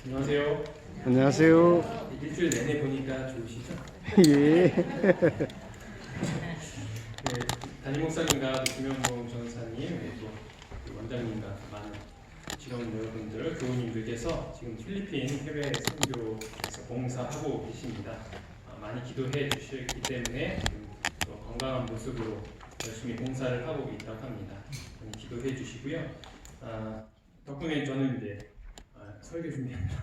안녕하세요. 안녕하세요. 일주일 내내 보니까 좋으시죠? 예. 네, 담임 목사님과 김현봉 전사님, 그리고 원장님과 많은 직원 여러분들, 교우님들께서 지금 필리핀 해외 선교에서 봉사하고 계십니다. 많이 기도해 주셨기 때문에 또 건강한 모습으로 열심히 봉사를 하고 있다고 합니다. 많이 기도해 주시고요. 덕분에 저는 이제 설교 준비합니다.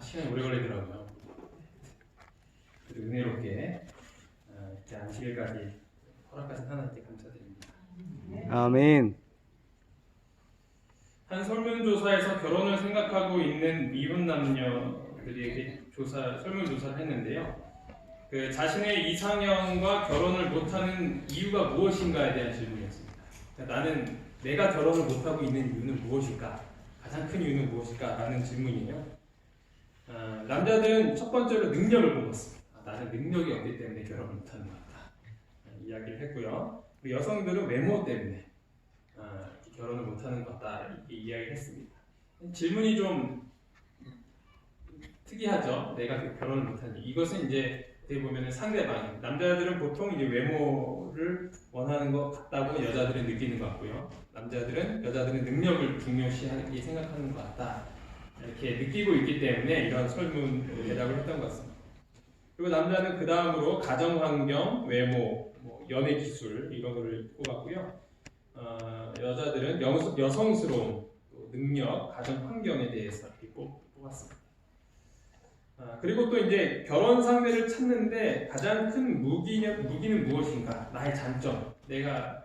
시간이 오래 걸리더라고요. 그래도 은혜롭게 이렇게 안식일까지 허락하신 하나님께 감사드립니다. 아멘. 한 설문조사에서 결혼을 생각하고 있는 미혼 남녀들에게 설문조사를 했는데요. 그 자신의 이상형과 결혼을 못하는 이유가 무엇인가에 대한 질문이었습니다. 그러니까 나는 내가 결혼을 못하고 있는 이유는 무엇일까? 가장 큰 이유는 무엇일까? 라는 질문이에요. 남자들은 첫 번째로 능력을 뽑았습니다. 나는 능력이 없기 때문에 결혼을 못하는 것 같다. 이야기를 했고요. 그리고 여성들은 외모 때문에 결혼을 못하는 것 같다. 이렇게 이야기를 했습니다. 질문이 좀 특이하죠. 내가 결혼을 못하는 이유. 이것은 이제 어떻게 보면 상대방, 남자들은 보통 이제 외모를 원하는 것 같다고 여자들은 느끼는 것 같고요. 여자들은 능력을 중요시하게 생각하는 것 같다. 이렇게 느끼고 있기 때문에 이런 설문 대답을 했던 것 같습니다. 그리고 남자는 그 다음으로 가정환경, 외모, 연애 기술 이런 거를 꼽았고요. 여자들은 여성스러움, 능력, 가정환경에 대해서 이렇게 뽑았습니다. 그리고 또 이제 결혼 상대를 찾는데 가장 큰 무기는 무엇인가? 나의 장점, 내가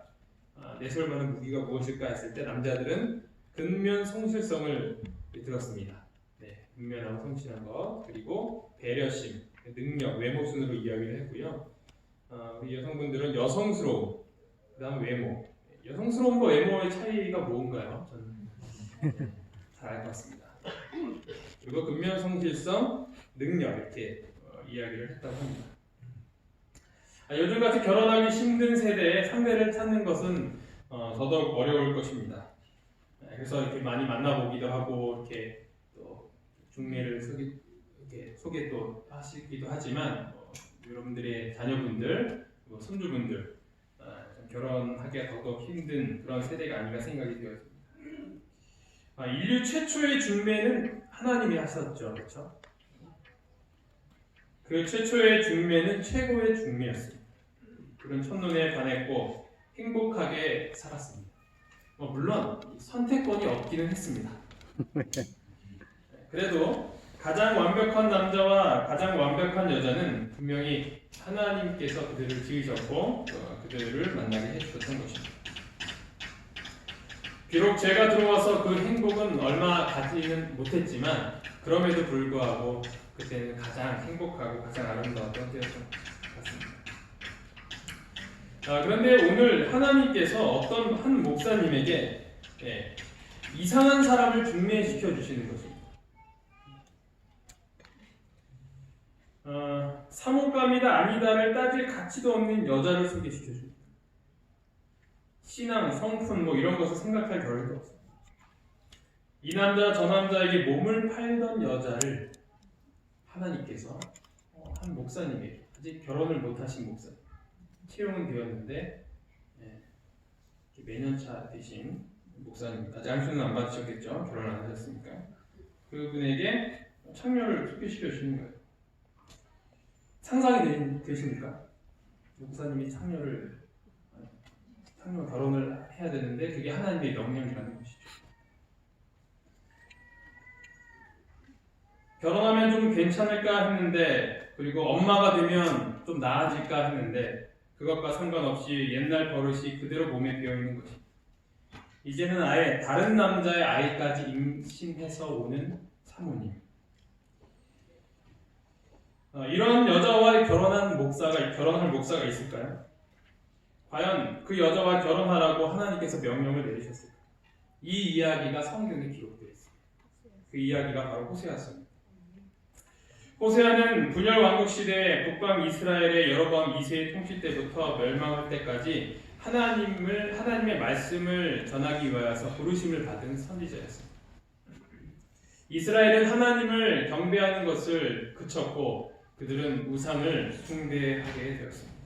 내세울 만한 무기가 무엇일까 했을 때 남자들은 근면 성실성을 들었습니다. 네, 근면하고 성실한 것, 그리고 배려심, 능력, 외모 순으로 이야기를 했고요. 우리 여성분들은 여성스러움, 그다음 외모. 여성스러움과 외모의 차이가 뭔가요? 저는 잘 알 것 같습니다. 그리고 근면 성실성, 능력 이렇게 이야기를 했다고 합니다. 요즘같이 결혼하기 힘든 세대에 상대를 찾는 것은 더더욱 어려울 것입니다. 그래서 이렇게 많이 만나보기도 하고 이렇게 또 중매를 소개 또 하시기도 하지만 여러분들의 자녀분들, 손주분들 결혼하기가 더더욱 힘든 그런 세대가 아닌가 생각이 되었습니다. 인류 최초의 중매는 하나님이 하셨죠, 그렇죠? 그 최초의 중매는 최고의 중매였습니다. 그런 첫눈에 반했고 행복하게 살았습니다. 물론 선택권이 없기는 했습니다. 그래도 가장 완벽한 남자와 가장 완벽한 여자는 분명히 하나님께서 그들을 지으셨고 그들을 만나게 해주셨던 것입니다. 비록 제가 들어와서 그 행복은 얼마 가지는 못했지만 그럼에도 불구하고 그때는 가장 행복하고 가장 아름다웠던 때였던 것 같습니다. 그런데 오늘 하나님께서 어떤 한 목사님에게 이상한 사람을 중매시켜 주시는 것입니다. 사목감이다 아니다를 따질 가치도 없는 여자를 소개시켜 줍니다. 신앙, 성품 이런 것을 생각할 겨를도 없습니다. 이 남자 저 남자에게 몸을 팔던 여자를 하나님께서 한 목사님에게, 아직 결혼을 못하신 목사님, 채용은 되었는데 매년차 되신 목사님, 아직 안수는 안 받으셨겠죠? 결혼 안 하셨으니까. 그분에게 창녀를 소개시켜 주시는 거예요. 상상이 되십니까? 목사님이 창녀 결혼을 해야 되는데 그게 하나님의 명령이라는 것이죠. 결혼하면 좀 괜찮을까 했는데, 그리고 엄마가 되면 좀 나아질까 했는데 그것과 상관없이 옛날 버릇이 그대로 몸에 배어있는 것입니다. 이제는 아예 다른 남자의 아이까지 임신해서 오는 사모님. 이런 여자와 결혼할 목사가 있을까요? 과연 그 여자와 결혼하라고 하나님께서 명령을 내리셨을까요? 이 이야기가 성경에 기록되어 있습니다. 그 이야기가 바로 호세아서입니다. 호세아는 분열 왕국 시대에 북방 이스라엘의 여로보암 2세의 통치 때부터 멸망할 때까지 하나님의 말씀을 전하기 위하여서 부르심을 받은 선지자였습니다. 이스라엘은 하나님을 경배하는 것을 그쳤고 그들은 우상을 숭배하게 되었습니다.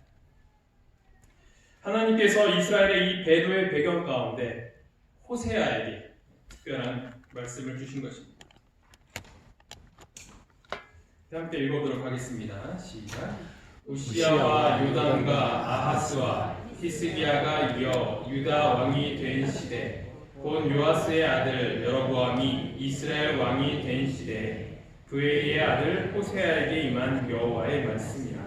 하나님께서 이스라엘의 이 배도의 배경 가운데 호세아에게 특별한 말씀을 주신 것입니다. 함께 읽어보도록 하겠습니다. 시작. 우시야와 요담과 아하스와 히스기야가 이어 유다 왕이 된 시대 곧 요아스의 아들 여로보암이 이스라엘 왕이 된 시대에 브에리의 아들 호세아에게 임한 여호와의 말씀이라.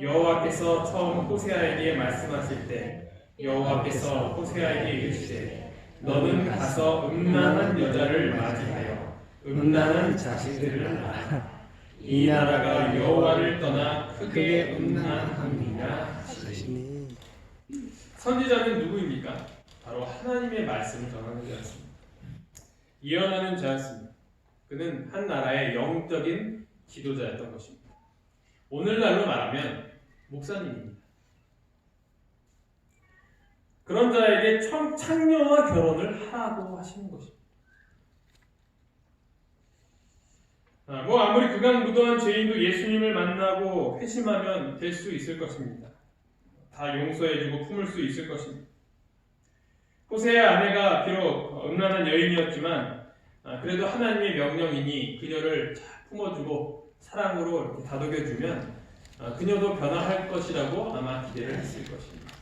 여호와께서 처음 호세아에게 말씀하실 때 여호와께서 호세아에게 이르시되 너는 가서 음란한 여자를 맞이하여 음란한 자식들을 낳아 이 나라가 여호와를 떠나 크게 음란함이라 하시니. 선지자는 누구입니까? 바로 하나님의 말씀을 전하는 자였습니다. 예언하는 자였습니다. 그는 한 나라의 영적인 지도자였던 것입니다. 오늘날로 말하면 목사님입니다. 그런 자에게 창녀와 결혼을 하라고 하시는 것입니다. 아무리 극악무도한 죄인도 예수님을 만나고 회심하면 될 수 있을 것입니다. 다 용서해주고 품을 수 있을 것입니다. 호세의 아내가 비록 음란한 여인이었지만 그래도 하나님의 명령이니 그녀를 잘 품어주고 사랑으로 이렇게 다독여주면 그녀도 변화할 것이라고 아마 기대를 했을 것입니다.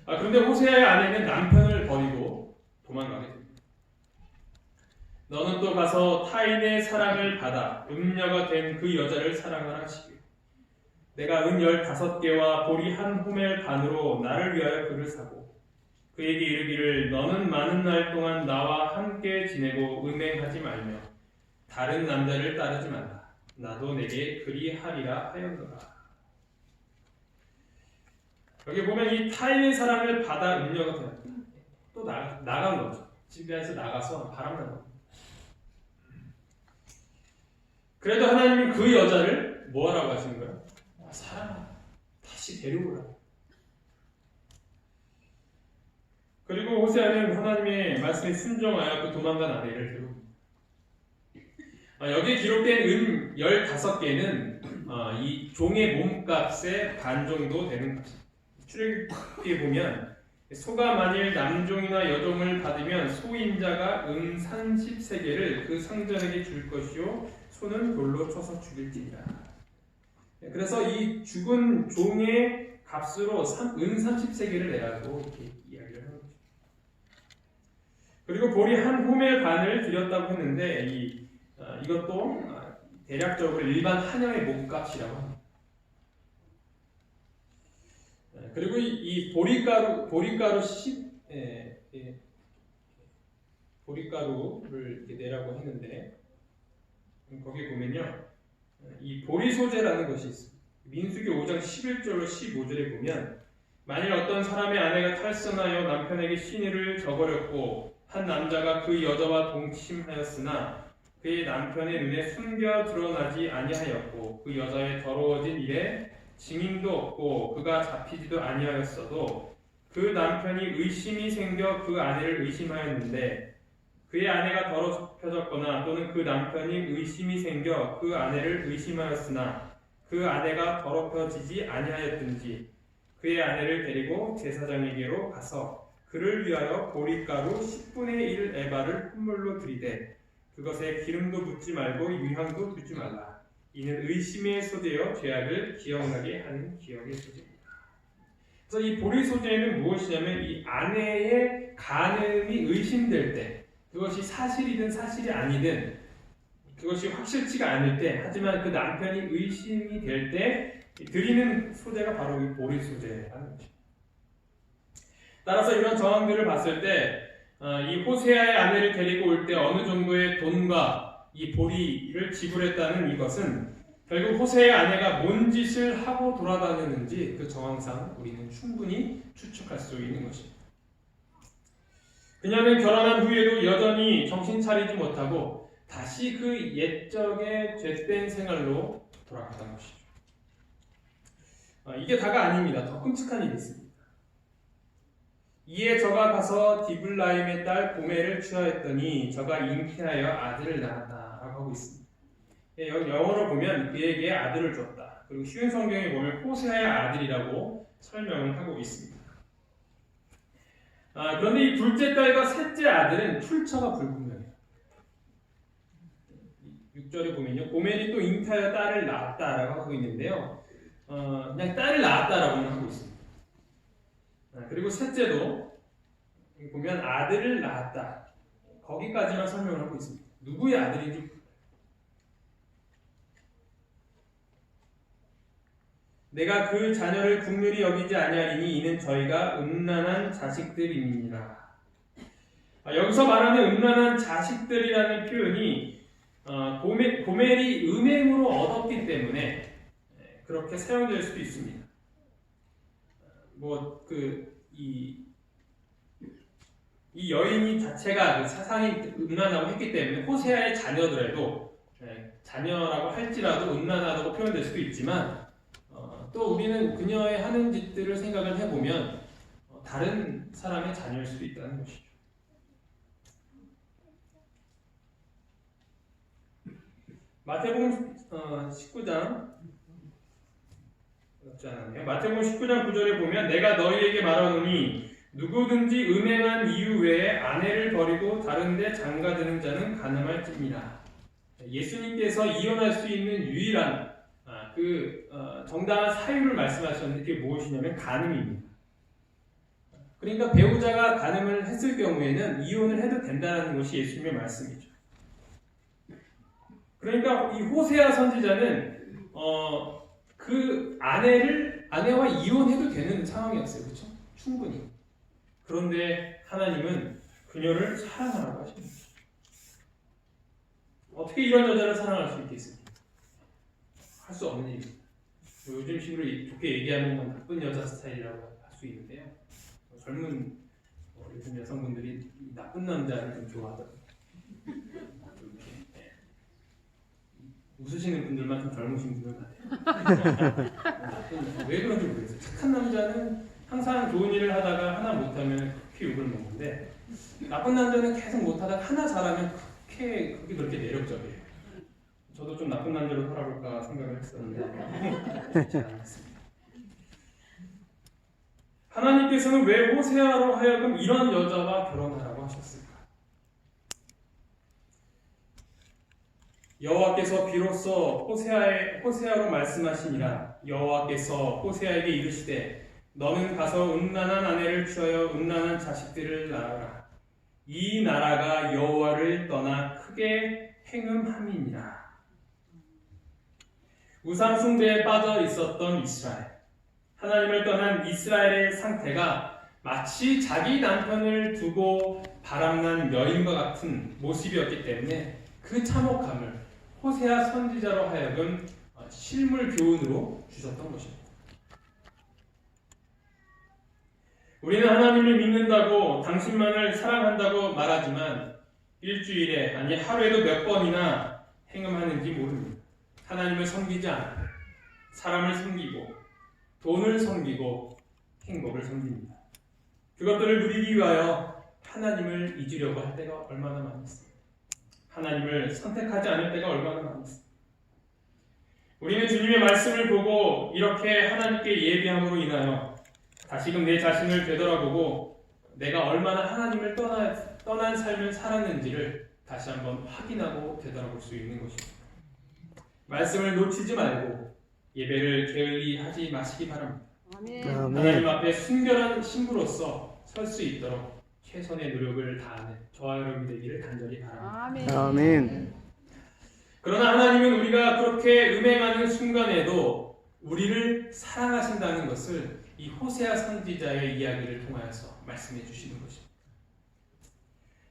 그런데 호세아의 아내는 남편을 버리고 도망가게 됩니다. 너는 또 가서 타인의 사랑을 받아 음녀가 된 그 여자를 사랑하라 하시길. 내가 은 15개와 보리 한 호멜 반으로 나를 위하여 그를 사고 그에게 이르기를 너는 많은 날 동안 나와 함께 지내고 음행하지 말며 다른 남자를 따르지 말라. 나도 내게 그리하리라 하였노라. 여기 보면 이 타인의 사랑을 받아 음녀가 되었다. 또 나간 거죠. 집에서 나가서 바람난 겁니다. 그래도 하나님은 그 여자를 뭐하라고 하시는 거예요? 사랑하라. 다시 데려오라. 그리고 호세아는 하나님의 말씀에 순종하여 그 도망간 아내를 데려옵니다. 여기에 기록된 은 15개는 이 종의 몸값의 반 정도 되는 값입니다. 출애굽기에 보면 소가 만일 남종이나 여종을 받으면 소임자가 은 30세겔을 그 상전에게 줄 것이요 소는 돌로 쳐서 죽일지니라. 그래서 이 죽은 종의 값으로 은 30세겔을 내라고 이렇게 이야기를 하는 거죠. 그리고 보리 한 호멜 반을 드렸다고 했는데 이것도 대략적으로 일반 한영의 몸값이라고 합니다. 그리고 이 보리가루를 이렇게 내라고 했는데 거기 보면요, 이 보리 소재라는 것이 있습니다. 민수기 5장 11절로 15절에 보면 만일 어떤 사람의 아내가 탈선하여 남편에게 시내를 저버렸고 한 남자가 그 여자와 동침하였으나 그의 남편의 눈에 숨겨 드러나지 아니하였고 그 여자의 더러워진 일에 증인도 없고 그가 잡히지도 아니하였어도 그 남편이 의심이 생겨 그 아내를 의심하였는데 그의 아내가 더럽혀졌거나 또는 그 남편이 의심이 생겨 그 아내를 의심하였으나 그 아내가 더럽혀지지 아니하였든지 그의 아내를 데리고 제사장에게로 가서 그를 위하여 보리가루 10분의 1 에바를 헌물로 드리되 그것에 기름도 붓지 말고 유향도 두지 말라. 이는 의심의 소재여 죄악을 기억나게 하는 기억의 소재입니다. 그래서 이 보리 소재는 무엇이냐면 이 아내의 간음이 의심될 때 그것이 사실이든 사실이 아니든 그것이 확실치가 않을 때 하지만 그 남편이 의심이 될 때 드리는 소재가 바로 이 보리 소재라는 것입니다. 따라서 이런 정황들을 봤을 때 이 호세아의 아내를 데리고 올 때 어느 정도의 돈과 이 보리를 지불했다는 이것은 결국 호세아의 아내가 뭔 짓을 하고 돌아다녔는지 그 정황상 우리는 충분히 추측할 수 있는 것입니다. 그녀는 결혼한 후에도 여전히 정신 차리지 못하고 다시 그 옛적의 죄된 생활로 돌아갔던 것이죠. 이게 다가 아닙니다. 더 끔찍한 일이 있습니다. 이에 저가 가서 디블라임의 딸 고멜을 취하였더니 저가 잉태하여 아들을 낳았다라고 하고 있습니다. 여기 영어로 보면 그에게 아들을 줬다. 그리고 쉬운 성경에 보면 호세아의 아들이라고 설명을 하고 있습니다. 그런데 이 둘째 딸과 셋째 아들은 출처가 불분명해요. 6절에 보면요, 고멜이 또 잉태하여 딸을 낳았다라고 하고 있는데요, 그냥 딸을 낳았다라고는 하고 있습니다. 그리고 셋째도 보면 아들을 낳았다, 거기까지만 설명을 하고 있습니다. 누구의 아들인지. 내가 그 자녀를 긍휼히 여기지 아니하리니 이는 저희가 음란한 자식들입니다. 여기서 말하는 음란한 자식들이라는 표현이 고멜이 음행으로 얻었기 때문에 그렇게 사용될 수도 있습니다. 이 여인이 자체가 사상이 음란하고 했기 때문에 호세아의 자녀들에도 자녀라고 할지라도 음란하다고 표현될 수도 있지만, 또 우리는 그녀의 하는 짓들을 생각을 해보면 다른 사람의 자녀일 수도 있다는 것이죠. 마태복음 19장 마태복음 19장 9절에 보면 내가 너희에게 말하노니 누구든지 음행한 이유 외에 아내를 버리고 다른 데 장가드는 자는 간음할지니라. 예수님께서 이혼할 수 있는 유일한 정당한 사유를 말씀하셨는데 그게 무엇이냐면 간음입니다. 그러니까 배우자가 간음을 했을 경우에는 이혼을 해도 된다는 것이 예수님의 말씀이죠. 그러니까 이 호세아 선지자는 그 아내와 이혼해도 되는 상황이었어요. 그렇죠? 충분히. 그런데 하나님은 그녀를 사랑하라고 하십니다. 어떻게 이런 여자를 사랑할 수 있겠습니까? 할 수 없는 일입니다. 요즘 식으로 좋게 얘기하면 나쁜 여자 스타일이라고 할 수 있는데요. 젊은 요즘 여성분들이 나쁜 남자를 좀 좋아하더라고요. 웃으시는 분들만 좀 젊으신 분들 같아요. 왜 그런지 모르겠어요. 착한 남자는 항상 좋은 일을 하다가 하나 못하면 그렇게 욕을 먹는데, 나쁜 남자는 계속 못하다가 하나 잘하면 그렇게 매력적이에요. 저도 좀 나쁜 남자로 살아볼까 생각을 했었는데 잘 안 했습니다. 하나님께서는 왜 호세아로 하여금 이런 여자와 결혼하라고 하셨을까? 여호와께서 비로소 호세아로 말씀하시니라. 여호와께서 호세아에게 이르시되 너는 가서 음란한 아내를 취하여 음란한 자식들을 낳아라. 이 나라가 여호와를 떠나 크게 행음함이니라. 우상 숭배에 빠져 있었던 이스라엘, 하나님을 떠난 이스라엘의 상태가 마치 자기 남편을 두고 바람난 여인과 같은 모습이었기 때문에 그 참혹함을 호세아 선지자로 하여금 실물 교훈으로 주셨던 것입니다. 우리는 하나님을 믿는다고 당신만을 사랑한다고 말하지만 일주일에 아니 하루에도 몇 번이나 행음하는지 모릅니다. 하나님을 섬기지 않고 사람을 섬기고 돈을 섬기고 행복을 섬깁니다. 그것들을 누리기 위하여 하나님을 잊으려고 할 때가 얼마나 많이 있습니다. 하나님을 선택하지 않을 때가 얼마나 많이 있습니다. 우리는 주님의 말씀을 보고 이렇게 하나님께 예비함으로 인하여 다시금 내 자신을 되돌아보고 내가 얼마나 하나님을 떠난 삶을 살았는지를 다시 한번 확인하고 되돌아볼 수 있는 것입니다. 말씀을 놓치지 말고 예배를 게을리 하지 마시기 바랍니다. 아멘. 하나님 앞에 순결한 신부로서 설 수 있도록 최선의 노력을 다하는 저와 여러분 되기를 간절히 바랍니다. 아멘. 그러나 하나님은 우리가 그렇게 음행하는 순간에도 우리를 사랑하신다는 것을 이 호세아 선지자의 이야기를 통하여서 말씀해 주시는 것입니다.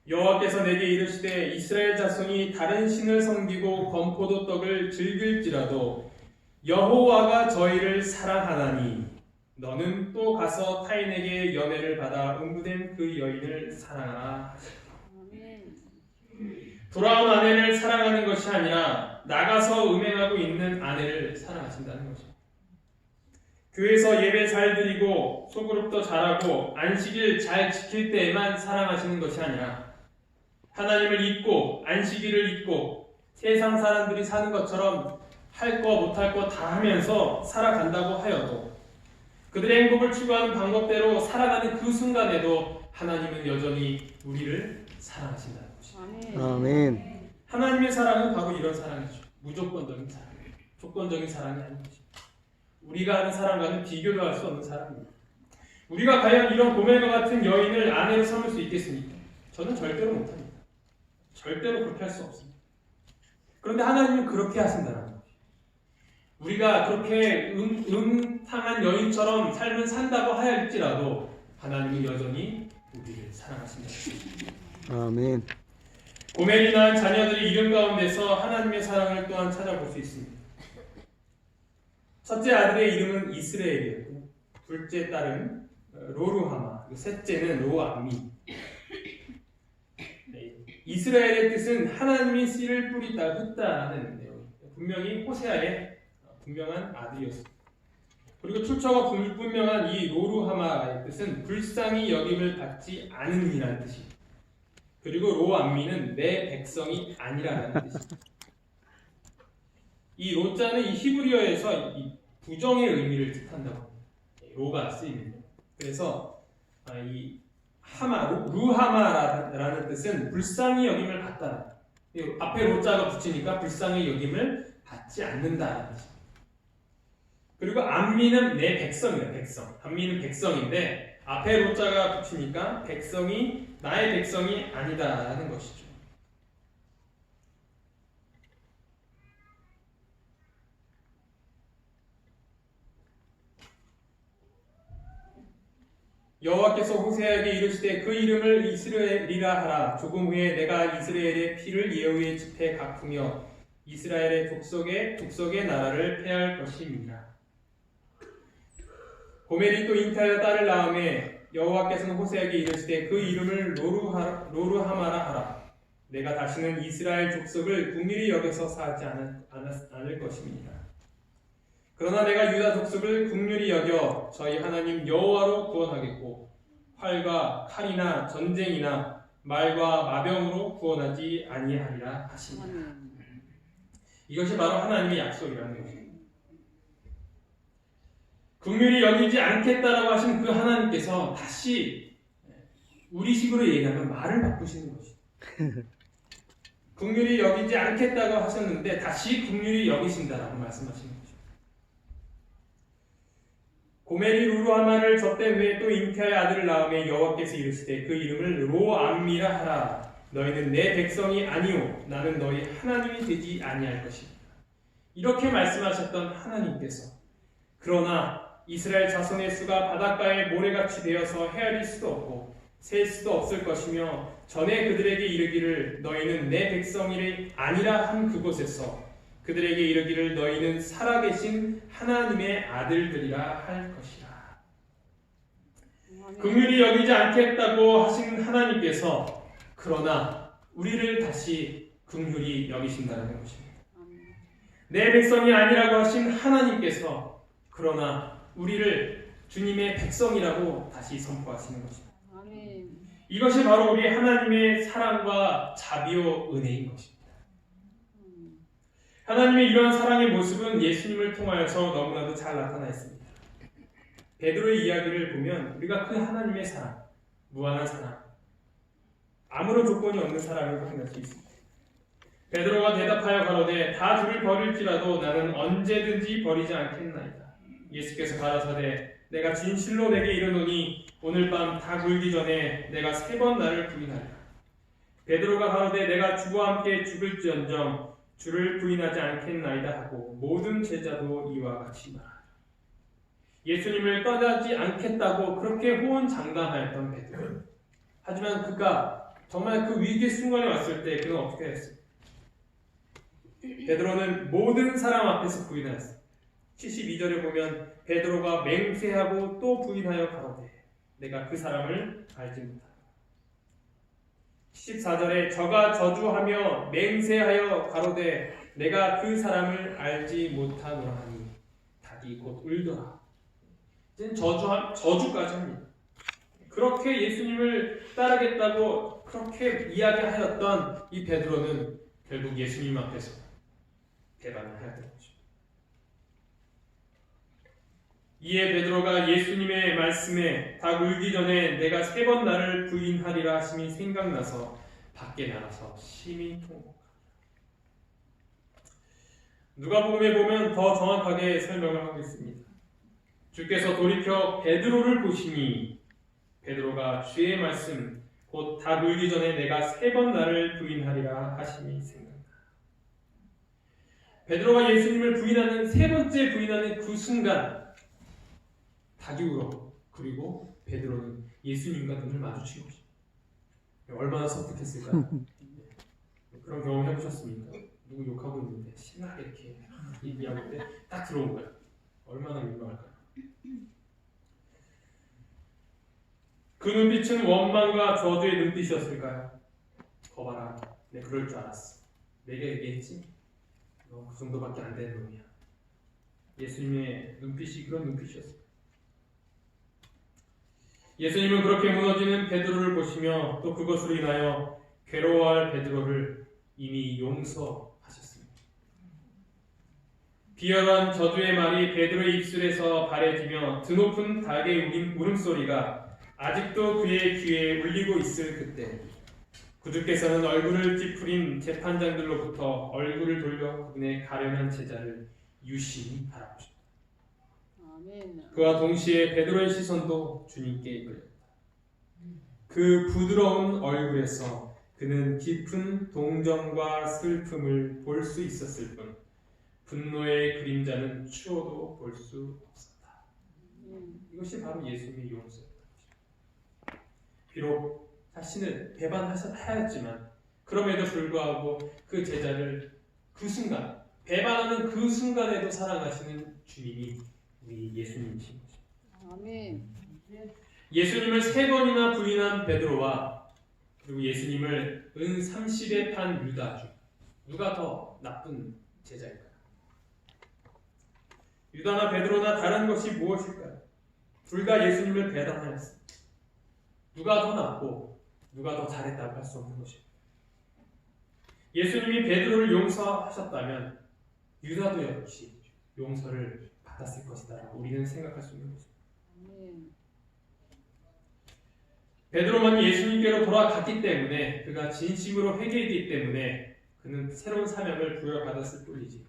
여호와께서 내게 이르시되 이스라엘 자손이 다른 신을 섬기고 건포도 떡을 즐길지라도 여호와가 저희를 사랑하나니 너는 또 가서 타인에게 연애를 받아 응부된 그 여인을 사랑하라 하시고, 돌아온 아내를 사랑하는 것이 아니라 나가서 음행하고 있는 아내를 사랑하신다는 것입니다. 교회에서 예배 잘 드리고 소그룹도 잘하고 안식일 잘 지킬 때에만 사랑하시는 것이 아니라 하나님을 잊고 안식일을 잊고 세상 사람들이 사는 것처럼 할 거 못할 거 다 하면서 살아간다고 하여도 그들의 행복을 추구하는 방법대로 살아가는 그 순간에도 하나님은 여전히 우리를 사랑하신다는 것입니다. 아멘. 하나님의 사랑은 바로 이런 사랑이죠. 무조건적인 사랑, 조건적인 사랑이 아닌 것입니다. 우리가 하는 사랑과는 비교도 할 수 없는 사랑입니다. 우리가 과연 이런 고멜과 같은 여인을 아내로 삼을 수 있겠습니까? 저는 절대로 못합니다. 절대로 그렇게 할 수 없습니다. 그런데 하나님은 그렇게 하신다는 거죠. 우리가 그렇게 음탕한 여인처럼 삶을 산다고 할지라도 하나님은 여전히 우리를 사랑하신다는 것입니다. 아멘. 고멜이 낳은 자녀들의 이름 가운데서 하나님의 사랑을 또한 찾아볼 수 있습니다. 첫째 아들의 이름은 이스라엘이었고 둘째 딸은 로루하마, 셋째는 로암미. 이스라엘의 뜻은 하나님이 씨를 뿌리다 흩다라는 내용입니다. 분명히 호세아의 분명한 아들이었습니다. 그리고 출처가 불분명한 이 로루하마의 뜻은 불쌍히 여김을 받지 않은 이라는 뜻입니다. 그리고 로암미는 내 백성이 아니라는 뜻입니다. 이 로자는 이 히브리어에서 이 부정의 의미를 뜻한다고 합니다. 로가 쓰이는데 그래서 이 루하마라는 뜻은 불쌍히 여김을 받다. 앞에 로자가 붙이니까 불쌍히 여김을 받지 않는다는 뜻입니다. 그리고 암미는 내 백성이다. 백성. 암미는 백성인데 앞에 로자가 붙이니까 백성이 나의 백성이 아니다라는 것이죠. 여호와께서 호세아에게 이르시되 그 이름을 이스라엘이라 하라. 조금 후에 내가 이스라엘의 피를 예후의 집에 갚으며 이스라엘의 족속의 나라를 폐할 것임이라. 고멜이 또 잉타하여 딸을 낳음에 여호와께서는 호세아에게 이르시되 그 이름을 로루하마라 하라. 내가 다시는 이스라엘 족속을 긍휼히 여겨서 사하지 않을 것임이니라. 그러나 내가 유다 족속을 긍휼히 여겨 저희 하나님 여호와로 구원하겠고 활과 칼이나 전쟁이나 말과 마병으로 구원하지 아니하리라 하시니라. 이것이 바로 하나님의 약속이라는 것입니다. 긍휼히 여기지 않겠다라고 하신 그 하나님께서 다시 우리식으로 얘기하면 말을 바꾸시는 것입니다. 긍휼히 여기지 않겠다고 하셨는데 다시 긍휼히 여기신다라고 말씀하시는 것입니다. 고멜이 루루하마를 젖된 후에 또 잉태하여 아들을 낳음에 여호와께서 이르시되 그 이름을 로암미라 하라. 너희는 내 백성이 아니오 나는 너희 하나님이 되지 아니할 것이다. 이렇게 말씀하셨던 하나님께서 그러나 이스라엘 자손의 수가 바닷가에 모래같이 되어서 헤아릴 수도 없고 셀 수도 없을 것이며 전에 그들에게 이르기를 너희는 내 백성이 아니라 한 그곳에서 그들에게 이르기를 너희는 살아계신 하나님의 아들들이라 할 것이라. 긍휼히 여기지 않겠다고 하신 하나님께서 그러나 우리를 다시 긍휼히 여기신다는 것입니다. 내 백성이 아니라고 하신 하나님께서 그러나 우리를 주님의 백성이라고 다시 선포하시는 것입니다. 이것이 바로 우리 하나님의 사랑과 자비요 은혜인 것입니다. 하나님의 이러한 사랑의 모습은 예수님을 통하여서 너무나도 잘 나타나 있습니다. 베드로의 이야기를 보면 우리가 그 하나님의 사랑, 무한한 사랑, 아무런 조건이 없는 사랑을 확인할 수 있습니다. 베드로가 대답하여 가로되 다 둘을 버릴지라도 나는 언제든지 버리지 않겠나이다. 예수께서 가라사대 내가 진실로 내게 이르노니 오늘 밤 다 굴기 전에 내가 3번 나를 부인하리라. 베드로가 가로되 내가 주와 함께 죽을지언정 주를 부인하지 않겠나이다 하고 모든 제자도 이와 같이 말하라. 예수님을 떠나지 않겠다고 그렇게 호언장담하였던 베드로. 하지만 그가 정말 그 위기의 순간에 왔을 때 그는 어떻게 했습니까? 베드로는 모든 사람 앞에서 부인하였습니다. 72절에 보면 베드로가 맹세하고 또 부인하여 가로되 내가 그 사람을 알지 못하노라. 14절에 저가 저주하며 맹세하여 가로되 내가 그 사람을 알지 못하노라 하니 닭이 곧 울더라. 이제 저주까지 합니다. 그렇게 예수님을 따르겠다고 그렇게 이야기하였던 이 베드로는 결국 예수님 앞에서 배반을 해야 되는 거죠. 이에 베드로가 예수님의 말씀에 닭 울기 전에 내가 3번 나를 부인하리라 하심이 생각나서 밖에 나가서 심히 통곡하더라. 누가복음에 보면 더 정확하게 설명을 하고 있습니다. 주께서 돌이켜 베드로를 보시니 베드로가 주의 말씀 곧 닭 울기 전에 내가 3번 나를 부인하리라 하심이 생각나. 베드로가 예수님을 부인하는 3번째 부인하는 그 순간 닭이 울어. 그리고 베드로는 예수님과 눈을 마주친 것입니다. 얼마나 섬뜩했을까? 그런 경험 해보셨습니까? 누구 욕하고 있는데 신나게 이렇게 얘기하고 있는데 딱 들어온 거야. 얼마나 민망할까요? 그 눈빛은 원망과 저주의 눈빛이었을까요? 거봐라, 내 그럴 줄 알았어. 내게 얘기했지? 너 그 정도밖에 안 되는 놈이야. 예수님의 눈빛이 그런 눈빛이었어요. 예수님은 그렇게 무너지는 베드로를 보시며 또 그것으로 인하여 괴로워할 베드로를 이미 용서하셨습니다. 비열한 저주의 말이 베드로의 입술에서 바래지며 드높은 닭의 울음소리가 아직도 그의 귀에 울리고 있을 그때 구주께서는 얼굴을 찌푸린 재판장들로부터 얼굴을 돌려 그분의 가련한 제자를 유심히 바라보셨다. 그와 동시에 베드로의 시선도 주님께 걸렸다. 그 부드러운 얼굴에서 그는 깊은 동정과 슬픔을 볼 수 있었을 뿐 분노의 그림자는 추워도 볼 수 없었다. 이것이 바로 예수님의 용서였다. 비록 자신을 배반하였지만 그럼에도 불구하고 그 제자를 그 순간 배반하는 그 순간에도 사랑하시는 주님이 우리 예수님이신 거죠. 아멘. 예수님을 3번이나 부인한 베드로와 그리고 예수님을 은 30에 판 유다 중 누가 더 나쁜 제자일까요? 유다나 베드로나 다른 것이 무엇일까요? 둘 다 예수님을 배반하였습니다. 누가 더 낫고 누가 더 잘했다고 할 수 없는 것입니다. 예수님이 베드로를 용서하셨다면 유다도 역시 용서를 받았을 것이다라고 우리는 생각할 수 있는 것입니다. 베드로만 예수님께로 돌아갔기 때문에 그가 진심으로 회개했기 때문에 그는 새로운 사명을 부여받았을 뿐이지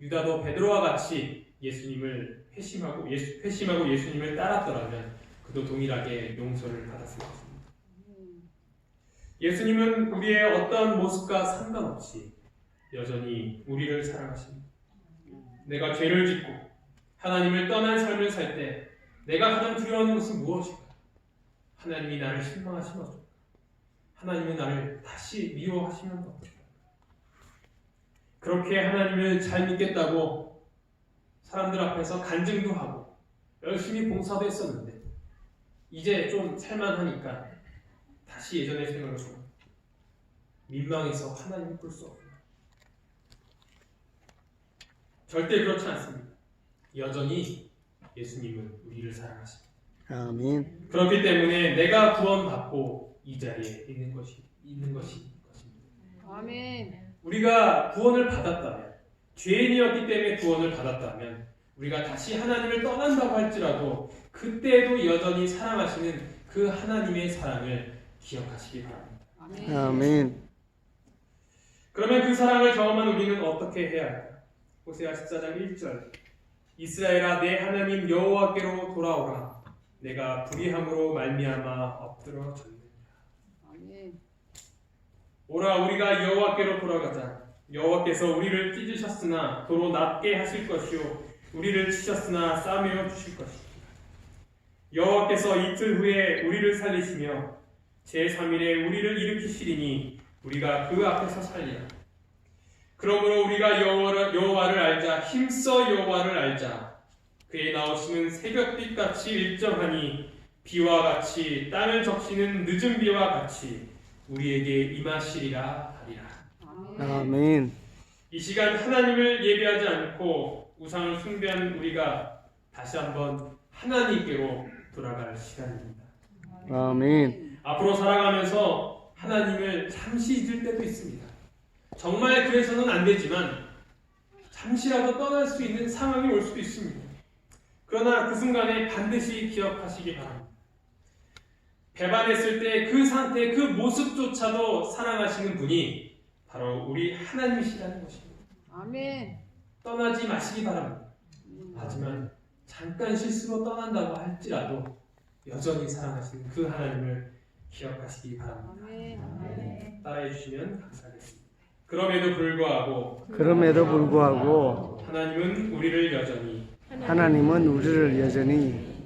유다도 베드로와 같이 예수님을 회심하고 예수님을 따랐더라면 그도 동일하게 용서를 받았을 것입니다. 예수님은 우리의 어떠한 모습과 상관없이 여전히 우리를 사랑하십니다. 내가 죄를 짓고 하나님을 떠난 삶을 살 때 내가 가장 두려워하는 것은 무엇일까? 하나님이 나를 실망하시면 어떨까? 하나님이 나를 다시 미워하시면 어떨까? 그렇게 하나님을 잘 믿겠다고 사람들 앞에서 간증도 하고 열심히 봉사도 했었는데 이제 좀 살만하니까 다시 예전의 생각을 좀 민망해서 하나님을 볼 수 없습니다. 절대 그렇지 않습니다. 여전히 예수님은 우리를 사랑하십니다. 아멘. 그렇기 때문에 내가 구원받고 이 자리에 있는 것입니다. 아멘. 우리가 구원을 받았다면 죄인이었기 때문에 구원을 받았다면 우리가 다시 하나님을 떠난다고 할지라도 그때도 여전히 사랑하시는 그 하나님의 사랑을 기억하시기 바랍니다. 아멘. 아멘. 그러면 그 사랑을 경험한 우리는 어떻게 해야 할까요? 호세아 14장 1절 이스라엘아 내 하나님 여호와께로 돌아오라 내가 불의함으로 말미암아 엎드러졌느니라. 아멘. 오라 우리가 여호와께로 돌아가자. 여호와께서 우리를 찢으셨으나 도로 낫게 하실 것이요 우리를 치셨으나 싸매어 주실 것이다. 여호와께서 이틀 후에 우리를 살리시며 제3일에 우리를 일으키시리니 우리가 그 앞에서 살리라. 그러므로 우리가 여호와를 알자. 힘써 여호와를 알자. 그의 나오심은 새벽빛같이 일정하니 비와 같이 땅을 적시는 늦은 비와 같이 우리에게 임하시리라 하리라. 아멘. 이 시간 하나님을 예배하지 않고 우상을 숭배하는 우리가 다시 한번 하나님께로 돌아갈 시간입니다. 아멘. 앞으로 살아가면서 하나님을 잠시 잊을 때도 있습니다. 정말 그래서는 안 되지만 잠시라도 떠날 수 있는 상황이 올 수도 있습니다. 그러나 그 순간에 반드시 기억하시기 바랍니다. 배반했을 때 그 상태, 그 모습조차도 사랑하시는 분이 바로 우리 하나님이시라는 것입니다. 아멘. 떠나지 마시기 바랍니다. 하지만 잠깐 실수로 떠난다고 할지라도 여전히 사랑하시는 그 하나님을 기억하시기 바랍니다. 아멘. 따라해 주시면 감사하겠습니다. 그럼에도 불구하고 하나님은 우리를 여전히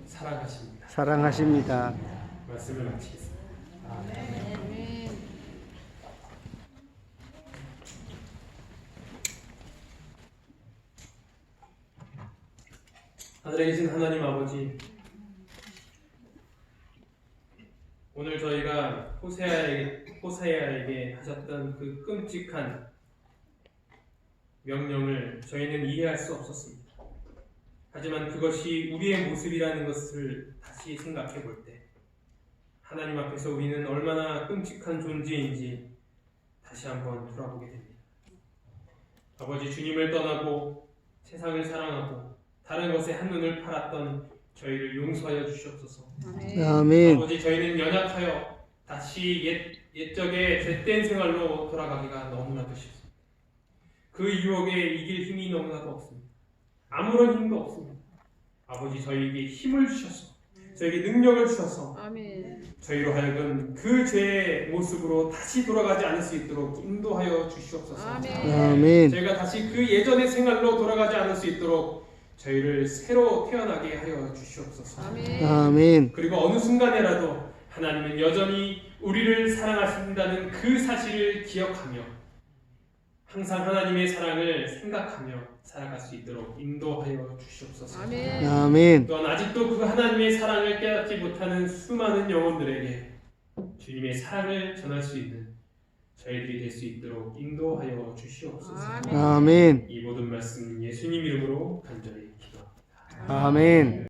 사랑하십니다. 사랑하십니다. 말씀을 마치겠습니다. 아멘. 하늘에 계신 하나님 아버지, 오늘 저희가 호세아에게 하셨던 그 끔찍한 명령을 저희는 이해할 수 없었습니다. 하지만 그것이 우리의 모습이라는 것을 다시 생각해 볼 때 하나님 앞에서 우리는 얼마나 끔찍한 존재인지 다시 한번 돌아보게 됩니다. 아버지, 주님을 떠나고 세상을 사랑하고 다른 것에 한눈을 팔았던 저희를 용서하여 주시옵소서. 아멘. 아버지, 저희는 연약하여 다시 옛적의 죄된 생활로 돌아가기가 너무나도 쉽습니다. 그 유혹에 이길 힘이 너무나도 없습니다. 아무런 힘도 없습니다. 아버지, 저희에게 힘을 주셔서, 저희에게 능력을 주셔서 아멘. 저희로 하여금 그 죄의 모습으로 다시 돌아가지 않을 수 있도록 인도하여 주시옵소서. 아멘. 저희가 다시 그 예전의 생활로 돌아가지 않을 수 있도록 저희를 새로 태어나게 하여 주시옵소서. 아멘. 그리고 어느 순간에라도 하나님은 여전히 우리를 사랑하신다는 그 사실을 기억하며 항상 하나님의 사랑을 생각하며 살아갈 수 있도록 인도하여 주시옵소서. 아멘. 또한 아직도 그 하나님의 사랑을 깨닫지 못하는 수많은 영혼들에게 주님의 사랑을 전할 수 있는 저희들이 될 수 있도록 인도하여 주시옵소서. 아멘. 이 모든 말씀 예수님 이름으로 간절히 기도합니다. 아멘.